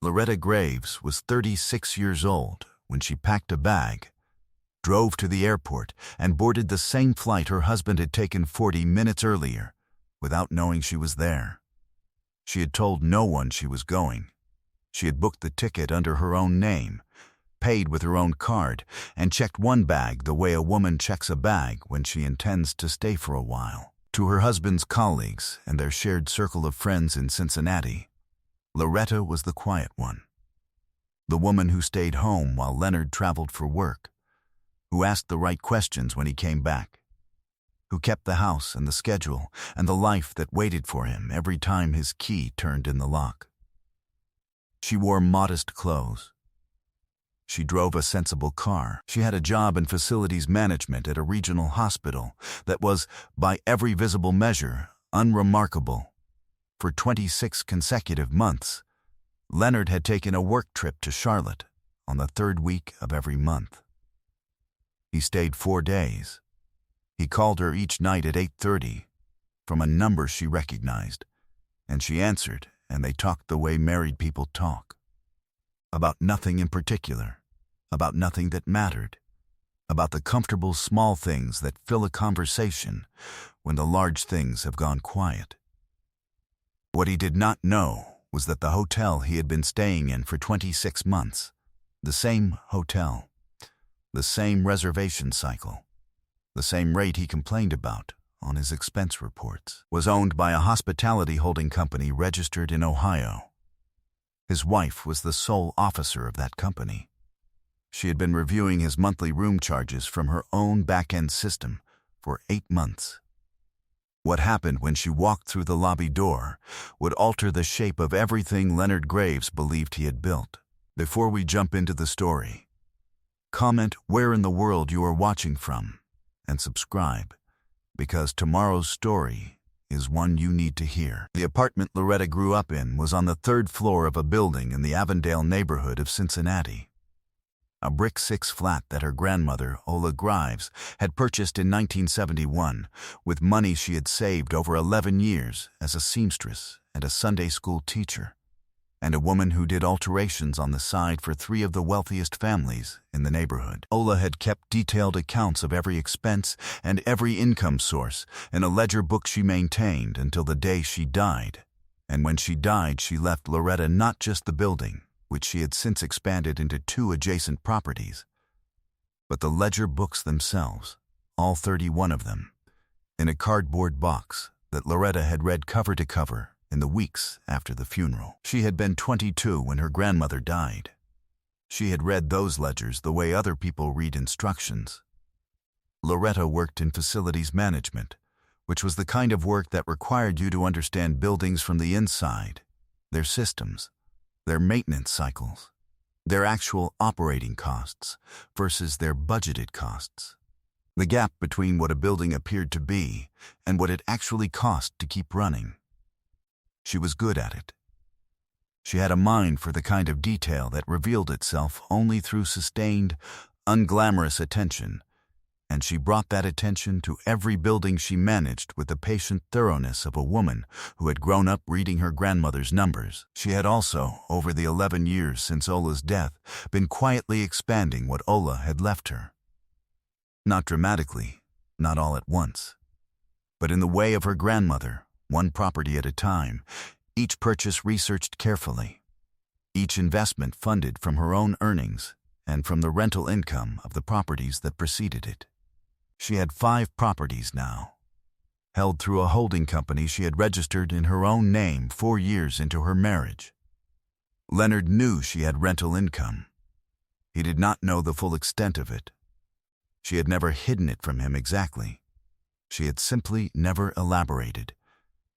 Loretta Graves was 36 years old when she packed a bag, drove to the airport, and boarded the same flight her husband had taken 40 minutes earlier, without knowing she was there. She had told no one she was going. She had booked the ticket under her own name, paid with her own card, and checked one bag the way a woman checks a bag when she intends to stay for a while. To her husband's colleagues and their shared circle of friends in Cincinnati, Loretta was the quiet one. The woman who stayed home while Leonard traveled for work, who asked the right questions when he came back, who kept the house and the schedule and the life that waited for him every time his key turned in the lock. She wore modest clothes. She drove a sensible car. She had a job in facilities management at a regional hospital that was, by every visible measure, unremarkable. For 26 consecutive months, Leonard had taken a work trip to Charlotte on the third week of every month. He stayed 4 days. He called her each night at 8:30 from a number she recognized, and she answered, and they talked the way married people talk. About nothing in particular, about nothing that mattered, about the comfortable small things that fill a conversation when the large things have gone quiet. What he did not know was that the hotel he had been staying in for 26 months, the same hotel, the same reservation cycle, the same rate he complained about on his expense reports, was owned by a hospitality holding company registered in Ohio. His wife was the sole officer of that company. She had been reviewing his monthly room charges from her own back-end system for 8 months. What happened when she walked through the lobby door would alter the shape of everything Leonard Graves believed he had built. Before we jump into the story, comment where in the world you are watching from and subscribe, because tomorrow's story is one you need to hear. The apartment Loretta grew up in was on the 3rd floor of a building in the Avondale neighborhood of Cincinnati. A brick 6 flat that her grandmother, Ola Graves, had purchased in 1971 with money she had saved over 11 years as a seamstress and a Sunday school teacher, and a woman who did alterations on the side for 3 of the wealthiest families in the neighborhood. Ola had kept detailed accounts of every expense and every income source in a ledger book she maintained until the day she died. And when she died, she left Loretta not just the building, which she had since expanded into 2 adjacent properties, but the ledger books themselves, all 31 of them, in a cardboard box that Loretta had read cover to cover in the weeks after the funeral. She had been 22 when her grandmother died. She had read those ledgers the way other people read instructions. Loretta worked in facilities management, which was the kind of work that required you to understand buildings from the inside, their systems, their maintenance cycles, their actual operating costs versus their budgeted costs, the gap between what a building appeared to be and what it actually cost to keep running. She was good at it. She had a mind for the kind of detail that revealed itself only through sustained, unglamorous attention, and she brought that attention to every building she managed with the patient thoroughness of a woman who had grown up reading her grandmother's numbers. She had also, over the 11 years since Ola's death, been quietly expanding what Ola had left her. Not dramatically, not all at once, but in the way of her grandmother, one property at a time, each purchase researched carefully, each investment funded from her own earnings and from the rental income of the properties that preceded it. She had 5 properties now, held through a holding company she had registered in her own name 4 years into her marriage. Leonard knew she had rental income. He did not know the full extent of it. She had never hidden it from him exactly. She had simply never elaborated,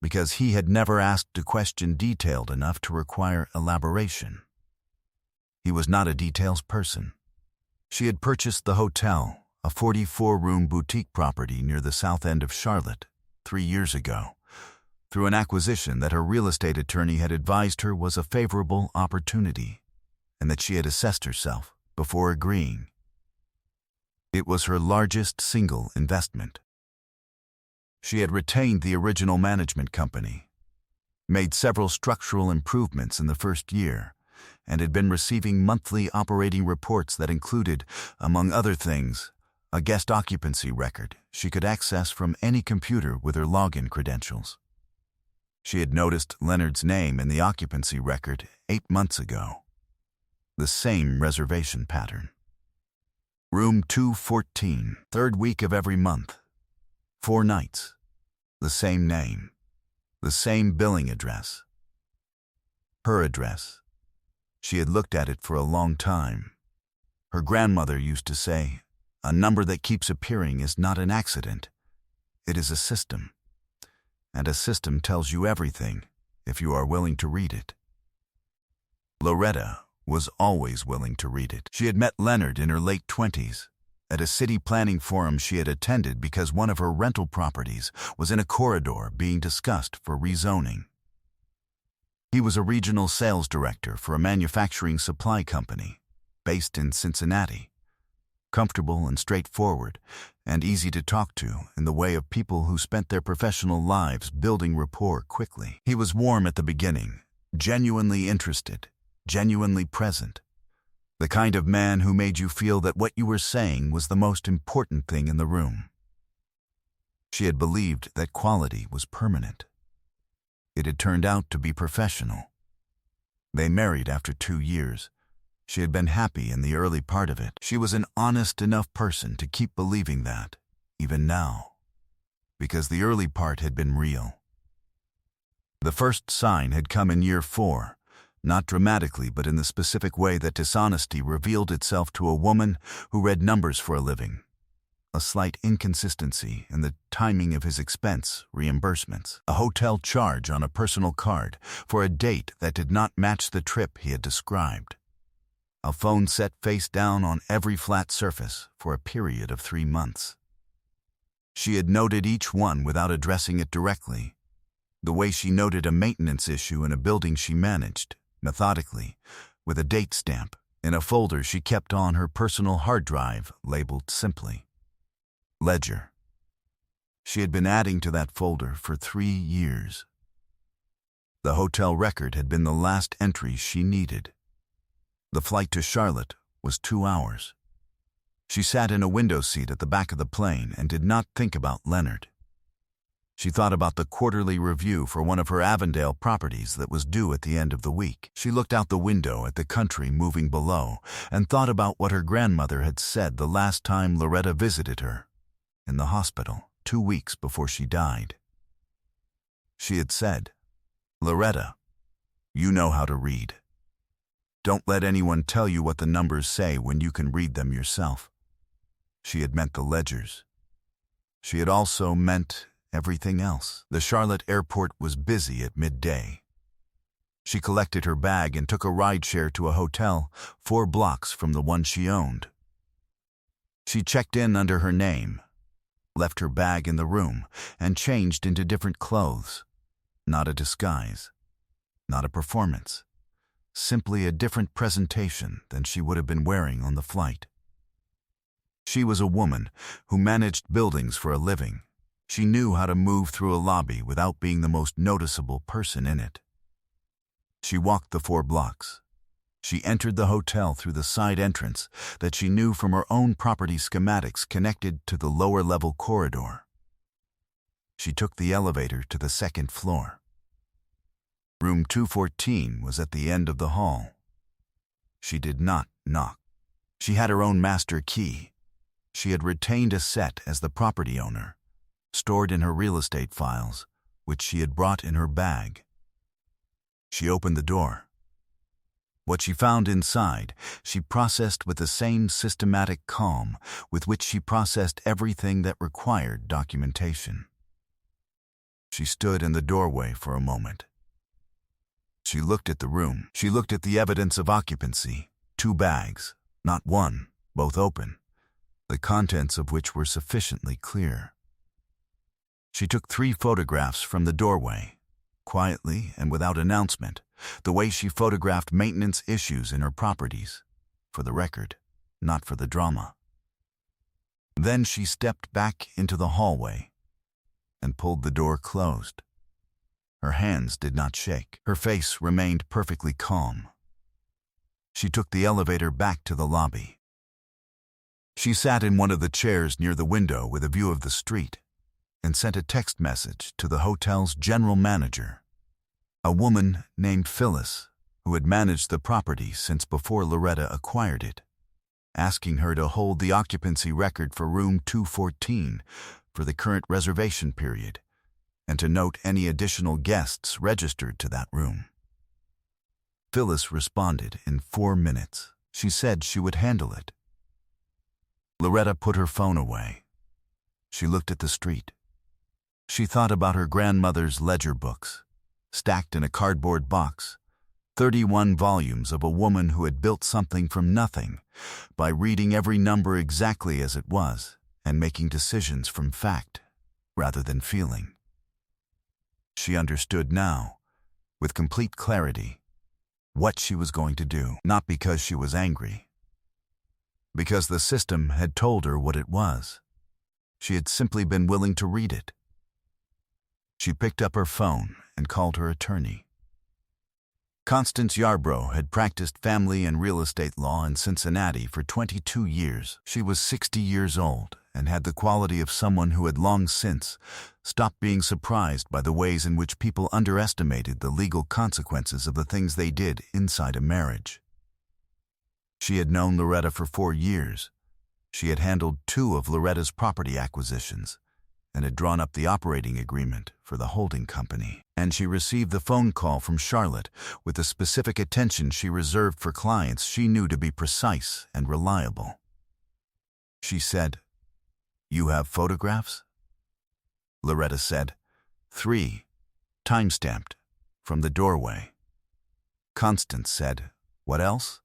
because he had never asked a question detailed enough to require elaboration. He was not a details person. She had purchased the hotel, a 44-room boutique property near the south end of Charlotte, 3 years ago, through an acquisition that her real estate attorney had advised her was a favorable opportunity, and that she had assessed herself before agreeing. It was her largest single investment. She had retained the original management company, made several structural improvements in the first year, and had been receiving monthly operating reports that included, among other things, a guest occupancy record she could access from any computer with her login credentials. She had noticed Leonard's name in the occupancy record 8 months ago. The same reservation pattern. Room 214, third week of every month. 4 nights. The same name. The same billing address. Her address. She had looked at it for a long time. Her grandmother used to say, "A number that keeps appearing is not an accident. It is a system. And a system tells you everything if you are willing to read it." Loretta was always willing to read it. She had met Leonard in her late 20s at a city planning forum she had attended because one of her rental properties was in a corridor being discussed for rezoning. He was a regional sales director for a manufacturing supply company based in Cincinnati, comfortable and straightforward, and easy to talk to in the way of people who spent their professional lives building rapport quickly. He was warm at the beginning, genuinely interested, genuinely present, the kind of man who made you feel that what you were saying was the most important thing in the room. She had believed that quality was permanent. It had turned out to be professional. They married after 2 years. She had been happy in the early part of it. She was an honest enough person to keep believing that, even now, because the early part had been real. The first sign had come in year 4, not dramatically but in the specific way that dishonesty revealed itself to a woman who read numbers for a living. A slight inconsistency in the timing of his expense reimbursements. A hotel charge on a personal card for a date that did not match the trip he had described. A phone set face down on every flat surface for a period of 3 months. She had noted each one without addressing it directly, the way she noted a maintenance issue in a building she managed, methodically, with a date stamp, in a folder she kept on her personal hard drive labeled simply Ledger. She had been adding to that folder for 3 years. The hotel record had been the last entry she needed. The flight to Charlotte was 2 hours. She sat in a window seat at the back of the plane and did not think about Leonard. She thought about the quarterly review for one of her Avondale properties that was due at the end of the week. She looked out the window at the country moving below and thought about what her grandmother had said the last time Loretta visited her, in the hospital, 2 weeks before she died. She had said, "Loretta, you know how to read. Don't let anyone tell you what the numbers say when you can read them yourself." She had meant the ledgers. She had also meant everything else. The Charlotte airport was busy at midday. She collected her bag and took a rideshare to a hotel 4 blocks from the one she owned. She checked in under her name, left her bag in the room, and changed into different clothes. Not a disguise, not a performance. Simply a different presentation than she would have been wearing on the flight. She was a woman who managed buildings for a living. She knew how to move through a lobby without being the most noticeable person in it. She walked the 4 blocks. She entered the hotel through the side entrance that she knew from her own property schematics connected to the lower-level corridor. She took the elevator to the 2nd floor. Room 214 was at the end of the hall. She did not knock. She had her own master key. She had retained a set as the property owner, stored in her real estate files, which she had brought in her bag. She opened the door. What she found inside, she processed with the same systematic calm with which she processed everything that required documentation. She stood in the doorway for a moment. She looked at the room. She looked at the evidence of occupancy, 2 bags, not one, both open, the contents of which were sufficiently clear. She took 3 photographs from the doorway, quietly and without announcement, the way she photographed maintenance issues in her properties, for the record, not for the drama. Then she stepped back into the hallway and pulled the door closed. Her hands did not shake. Her face remained perfectly calm. She took the elevator back to the lobby. She sat in one of the chairs near the window with a view of the street and sent a text message to the hotel's general manager, a woman named Phyllis, who had managed the property since before Loretta acquired it, asking her to hold the occupancy record for room 214 for the current reservation period and to note any additional guests registered to that room. Phyllis responded in 4 minutes. She said she would handle it. Loretta put her phone away. She looked at the street. She thought about her grandmother's ledger books, stacked in a cardboard box, 31 volumes of a woman who had built something from nothing by reading every number exactly as it was and making decisions from fact rather than feeling. She understood now, with complete clarity, what she was going to do, not because she was angry, because the system had told her what it was. She had simply been willing to read it. She picked up her phone and called her attorney. Constance Yarbrough had practiced family and real estate law in Cincinnati for 22 years. She was 60 years old and had the quality of someone who had long since stopped being surprised by the ways in which people underestimated the legal consequences of the things they did inside a marriage. She had known Loretta for 4 years. She had handled 2 of Loretta's property acquisitions and had drawn up the operating agreement for the holding company. And she received the phone call from Charlotte with the specific attention she reserved for clients she knew to be precise and reliable. She said, "You have photographs?" Loretta said, 3, time-stamped, from the doorway. Constance said, "What else?"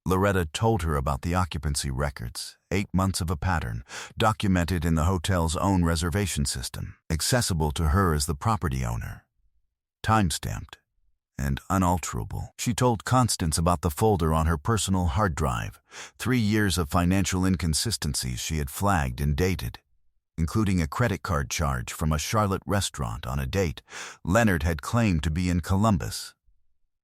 Loretta told her about the occupancy records, 8 months of a pattern, documented in the hotel's own reservation system, accessible to her as the property owner, time-stamped and unalterable. She told Constance about the folder on her personal hard drive, 3 years of financial inconsistencies she had flagged and dated, including a credit card charge from a Charlotte restaurant on a date Leonard had claimed to be in Columbus,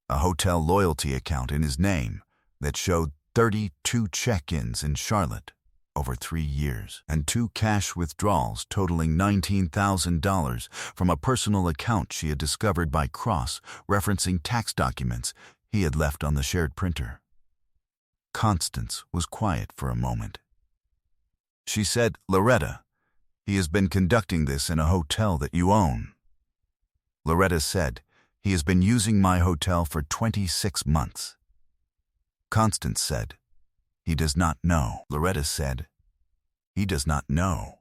a hotel loyalty account in his name that showed 32 check-ins in Charlotte over 3 years, and 2 cash withdrawals totaling $19,000 from a personal account she had discovered by cross-referencing tax documents he had left on the shared printer. Constance was quiet for a moment. She said, "Loretta, he has been conducting this in a hotel that you own." Loretta said, "He has been using my hotel for 26 months." Constance said, "He does not know." Loretta said, "He does not know."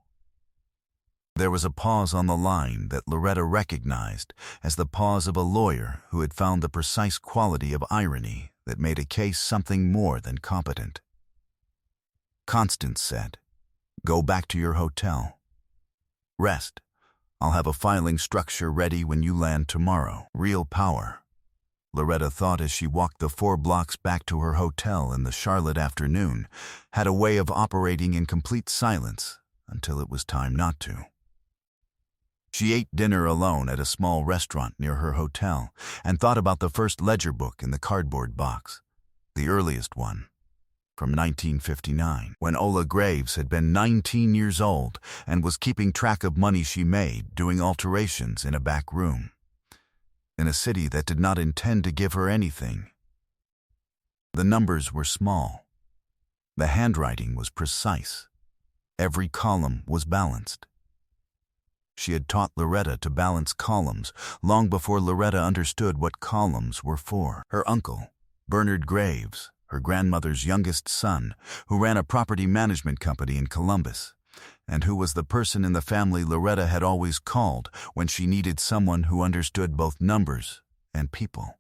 There was a pause on the line that Loretta recognized as the pause of a lawyer who had found the precise quality of irony that made a case something more than competent. Constance said, "Go back to your hotel. Rest. I'll have a filing structure ready when you land tomorrow." Real power, Loretta thought as she walked the 4 blocks back to her hotel in the Charlotte afternoon, had a way of operating in complete silence until it was time not to. She ate dinner alone at a small restaurant near her hotel and thought about the first ledger book in the cardboard box, the earliest one, from 1959, when Ola Graves had been 19 years old and was keeping track of money she made doing alterations in a back room, in a city that did not intend to give her anything. The numbers were small. The handwriting was precise. Every column was balanced. She had taught Loretta to balance columns long before Loretta understood what columns were for. Her uncle, Bernard Graves, her grandmother's youngest son, who ran a property management company in Columbus, and who was the person in the family Loretta had always called when she needed someone who understood both numbers and people,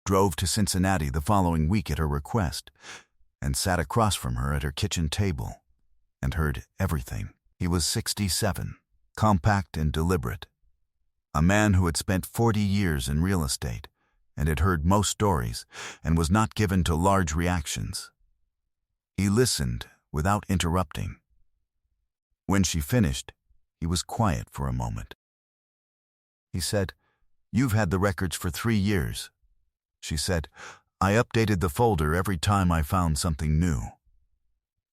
drove to Cincinnati the following week at her request and sat across from her at her kitchen table and heard everything. He was 67, compact and deliberate, a man who had spent 40 years in real estate and had heard most stories and was not given to large reactions. He listened without interrupting. When she finished, he was quiet for a moment. He said, "You've had the records for 3 years." She said, I updated the folder every time I found something new.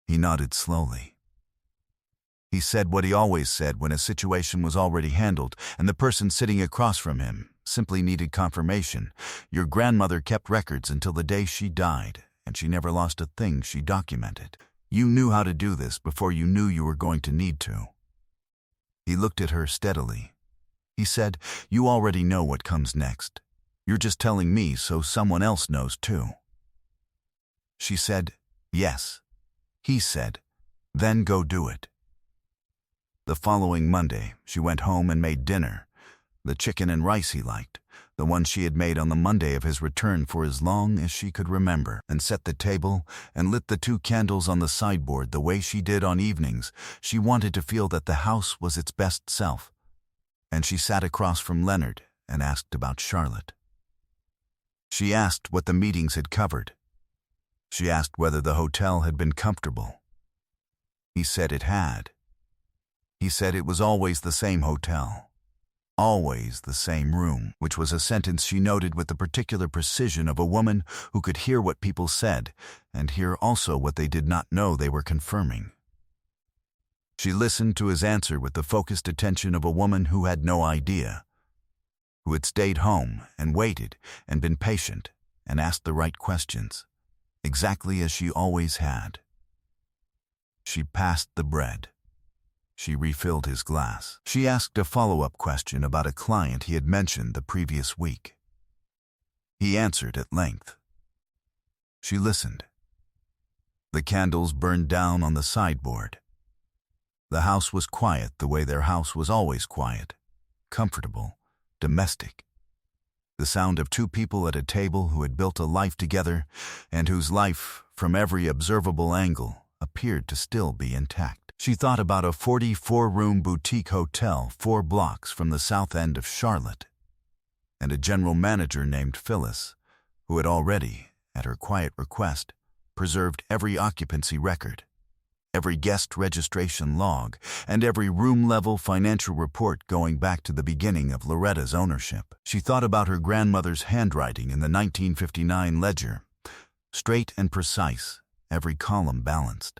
He nodded slowly. He said what he always said when a situation was already handled and the person sitting across from him simply needed confirmation. Your grandmother kept records until the day she died, and she never lost a thing she documented. You knew how to do this before you knew you were going to need to. He looked at her steadily. He said, "You already know what comes next. You're just telling me so someone else knows too." She said, "Yes." He said, "Then go do it." The following Monday, she went home and made dinner, the chicken and rice he liked, the one she had made on the Monday of his return for as long as she could remember, and set the table and lit the 2 candles on the sideboard the way she did on evenings. She wanted to feel that the house was its best self, and she sat across from Leonard and asked about Charlotte. She asked what the meetings had covered. She asked whether the hotel had been comfortable. He said it had. He said it was always the same hotel, always the same room, which was a sentence she noted with the particular precision of a woman who could hear what people said and hear also what they did not know they were confirming. She listened to his answer with the focused attention of a woman who had no idea, who had stayed home and waited and been patient and asked the right questions, exactly as she always had. She passed the bread. She refilled his glass. She asked a follow-up question about a client he had mentioned the previous week. He answered at length. She listened. The candles burned down on the sideboard. The house was quiet the way their house was always quiet, comfortable, domestic. The sound of 2 people at a table who had built a life together and whose life, from every observable angle, appeared to still be intact. She thought about a 44-room boutique hotel 4 blocks from the south end of Charlotte, and a general manager named Phyllis, who had already, at her quiet request, preserved every occupancy record, every guest registration log, and every room-level financial report going back to the beginning of Loretta's ownership. She thought about her grandmother's handwriting in the 1959 ledger, straight and precise, every column balanced.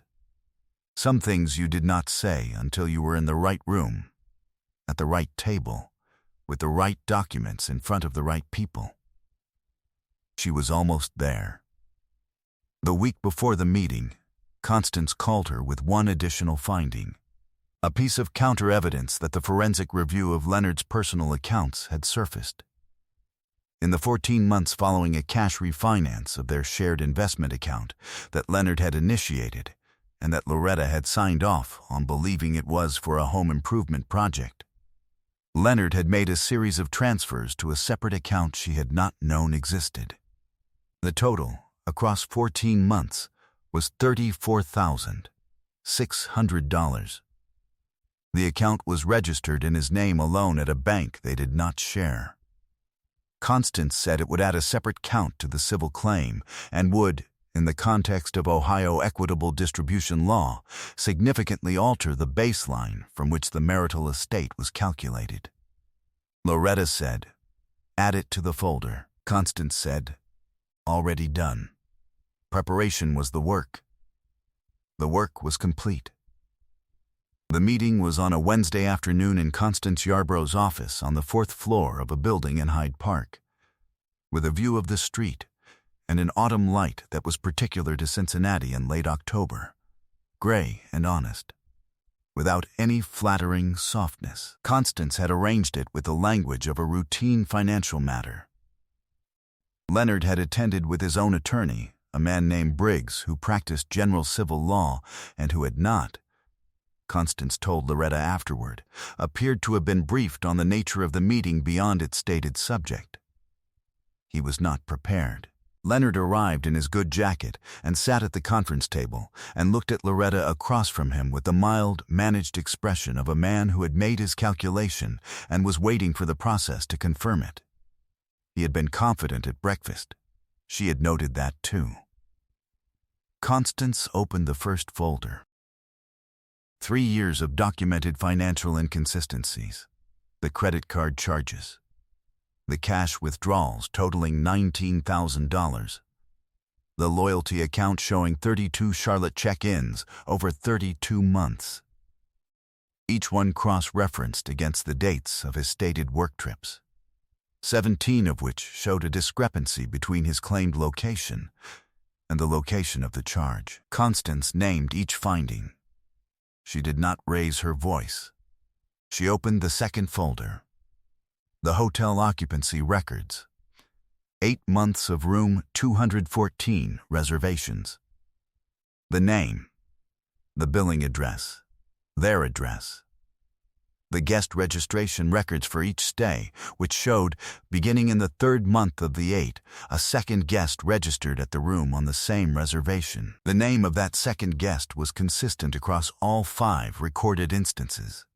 Some things you did not say until you were in the right room, at the right table, with the right documents in front of the right people. She was almost there. The week before the meeting, Constance called her with one additional finding, a piece of counter-evidence that the forensic review of Leonard's personal accounts had surfaced. In the 14 months following a cash refinance of their shared investment account that Leonard had initiated, and that Loretta had signed off on believing it was for a home improvement project, Leonard had made a series of transfers to a separate account she had not known existed. The total, across 14 months, was $34,600. The account was registered in his name alone at a bank they did not share. Constance said it would add a separate count to the civil claim and would, in the context of Ohio equitable distribution law, significantly alter the baseline from which the marital estate was calculated. Loretta said, "Add it to the folder." Constance said, "Already done." Preparation was the work. The work was complete. The meeting was on a Wednesday afternoon in Constance Yarbrough's office on the 4th floor of a building in Hyde Park, with a view of the street and an autumn light that was particular to Cincinnati in late October, gray and honest, without any flattering softness. Constance had arranged it with the language of a routine financial matter. Leonard had attended with his own attorney, a man named Briggs who practiced general civil law and who had not, Constance told Loretta afterward, appeared to have been briefed on the nature of the meeting beyond its stated subject. He was not prepared. Leonard arrived in his good jacket and sat at the conference table and looked at Loretta across from him with the mild, managed expression of a man who had made his calculation and was waiting for the process to confirm it. He had been confident at breakfast. She had noted that too. Constance opened the first folder. 3 years of documented financial inconsistencies, the credit card charges, the cash withdrawals totaling $19,000, the loyalty account showing 32 Charlotte check-ins over 32 months. Each one cross-referenced against the dates of his stated work trips, 17 of which showed a discrepancy between his claimed location and the location of the charge. Constance named each finding. She did not raise her voice. She opened the second folder. The hotel occupancy records. 8 months of room 214 reservations. The name, the billing address, their address. The guest registration records for each stay, which showed, beginning in the 3rd month of the 8, a second guest registered at the room on the same reservation. The name of that second guest was consistent across all 5 recorded instances.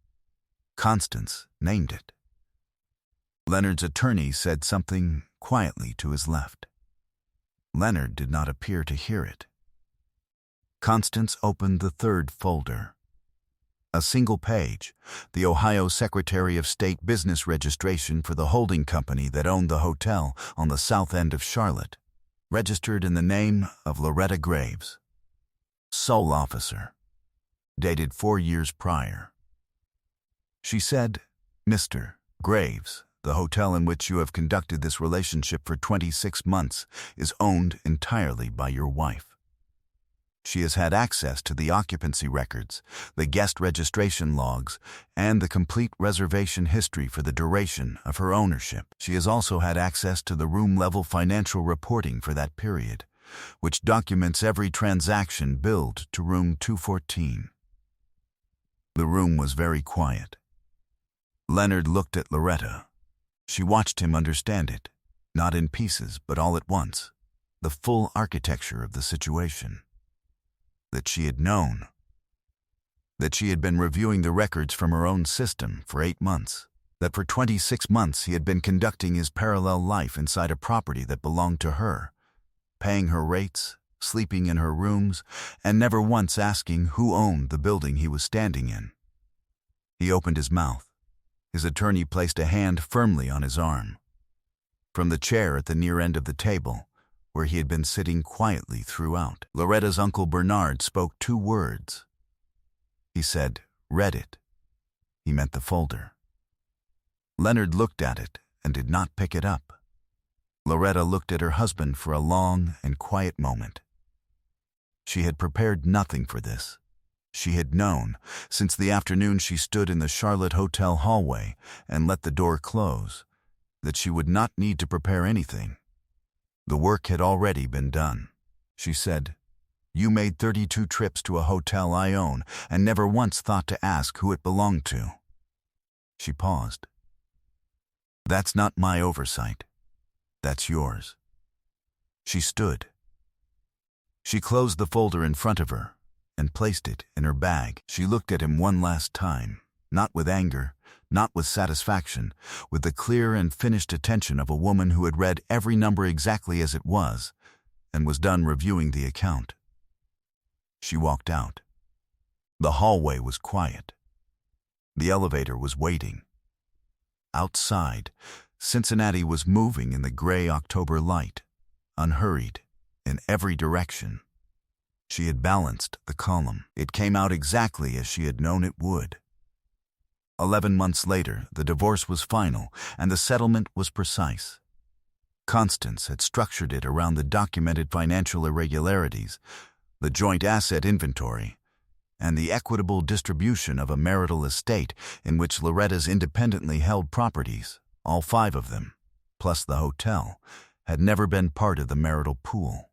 Constance named it. Leonard's attorney said something quietly to his left. Leonard did not appear to hear it. Constance opened the 3rd folder. A single page, the Ohio Secretary of State business registration for the holding company that owned the hotel on the south end of Charlotte, registered in the name of Loretta Graves. Sole officer. Dated 4 years prior. She said, "Mr. Graves, the hotel in which you have conducted this relationship for 26 months is owned entirely by your wife. She has had access to the occupancy records, the guest registration logs, and the complete reservation history for the duration of her ownership. She has also had access to the room-level financial reporting for that period, which documents every transaction billed to room 214. The room was very quiet. Leonard looked at Loretta. She watched him understand it, not in pieces, but all at once, the full architecture of the situation. That she had known. That she had been reviewing the records from her own system for 8 months. That for 26 months he had been conducting his parallel life inside a property that belonged to her, paying her rates, sleeping in her rooms, and never once asking who owned the building he was standing in. He opened his mouth. His attorney placed a hand firmly on his arm. From the chair at the near end of the table, where he had been sitting quietly throughout, Loretta's Uncle Bernard spoke 2 words. He said, "Read it." He meant the folder. Leonard looked at it and did not pick it up. Loretta looked at her husband for a long and quiet moment. She had prepared nothing for this. She had known, since the afternoon she stood in the Charlotte Hotel hallway and let the door close, that she would not need to prepare anything. The work had already been done. She said, "You made 32 trips to a hotel I own and never once thought to ask who it belonged to." She paused. "That's not my oversight. That's yours." She stood. She closed the folder in front of her and placed it in her bag. She looked at him one last time, not with anger, not with satisfaction, with the clear and finished attention of a woman who had read every number exactly as it was and was done reviewing the account. She walked out. The hallway was quiet. The elevator was waiting. Outside, Cincinnati was moving in the gray October light, unhurried, in every direction. She had balanced the column. It came out exactly as she had known it would. 11 months later, the divorce was final, and the settlement was precise. Constance had structured it around the documented financial irregularities, the joint asset inventory, and the equitable distribution of a marital estate in which Loretta's independently held properties, all 5 of them, plus the hotel, had never been part of the marital pool.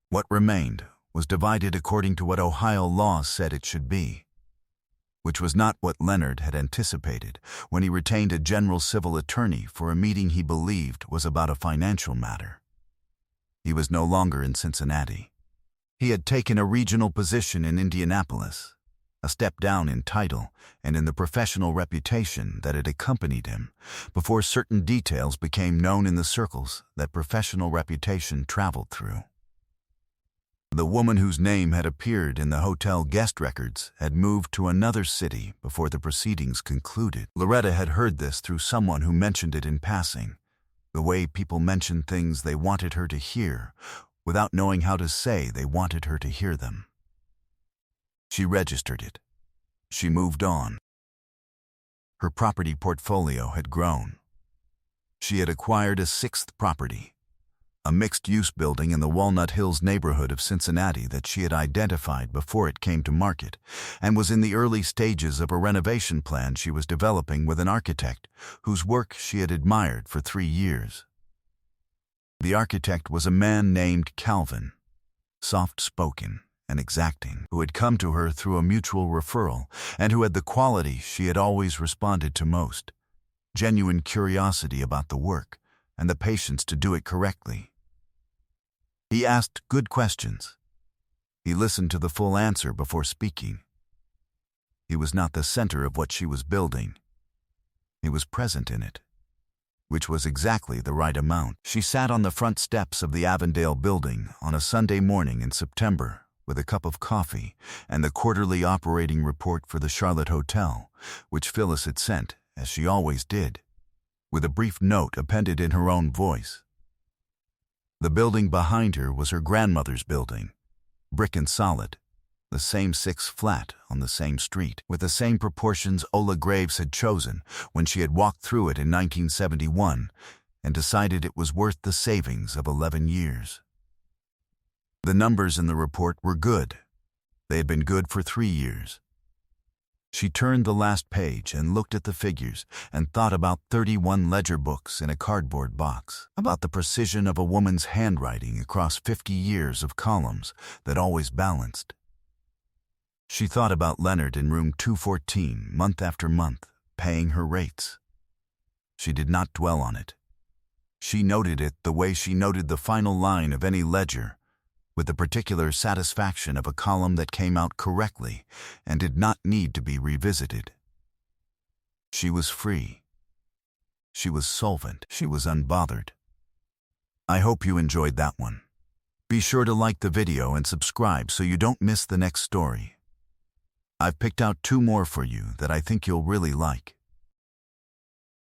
What remained was divided according to what Ohio law said it should be, which was not what Leonard had anticipated when he retained a general civil attorney for a meeting he believed was about a financial matter. He was no longer in Cincinnati. He had taken a regional position in Indianapolis, a step down in title and in the professional reputation that had accompanied him before certain details became known in the circles that professional reputation traveled through. The woman whose name had appeared in the hotel guest records had moved to another city before the proceedings concluded. Loretta had heard this through someone who mentioned it in passing, the way people mentioned things they wanted her to hear without knowing how to say they wanted her to hear them. She registered it. She moved on. Her property portfolio had grown. She had acquired a sixth property, a mixed-use building in the Walnut Hills neighborhood of Cincinnati that she had identified before it came to market, and was in the early stages of a renovation plan she was developing with an architect whose work she had admired for 3 years. The architect was a man named Calvin, soft-spoken and exacting, who had come to her through a mutual referral and who had the quality she had always responded to most: genuine curiosity about the work and the patience to do it correctly. He asked good questions. He listened to the full answer before speaking. He was not the center of what she was building. He was present in it, which was exactly the right amount. She sat on the front steps of the Avondale building on a Sunday morning in September with a cup of coffee and the quarterly operating report for the Charlotte Hotel, which Phyllis had sent, as she always did, with a brief note appended in her own voice. The building behind her was her grandmother's building, brick and solid, the same 6 flat on the same street, with the same proportions Ola Graves had chosen when she had walked through it in 1971 and decided it was worth the savings of 11 years. The numbers in the report were good. They had been good for 3 years. She turned the last page and looked at the figures and thought about 31 ledger books in a cardboard box, about the precision of a woman's handwriting across 50 years of columns that always balanced. She thought about Leonard in room 214 month after month, paying her rates. She did not dwell on it. She noted it the way she noted the final line of any ledger, with the particular satisfaction of a column that came out correctly and did not need to be revisited. She was free. She was solvent. She was unbothered. I hope you enjoyed that one. Be sure to like the video and subscribe so you don't miss the next story. I've picked out 2 more for you that I think you'll really like.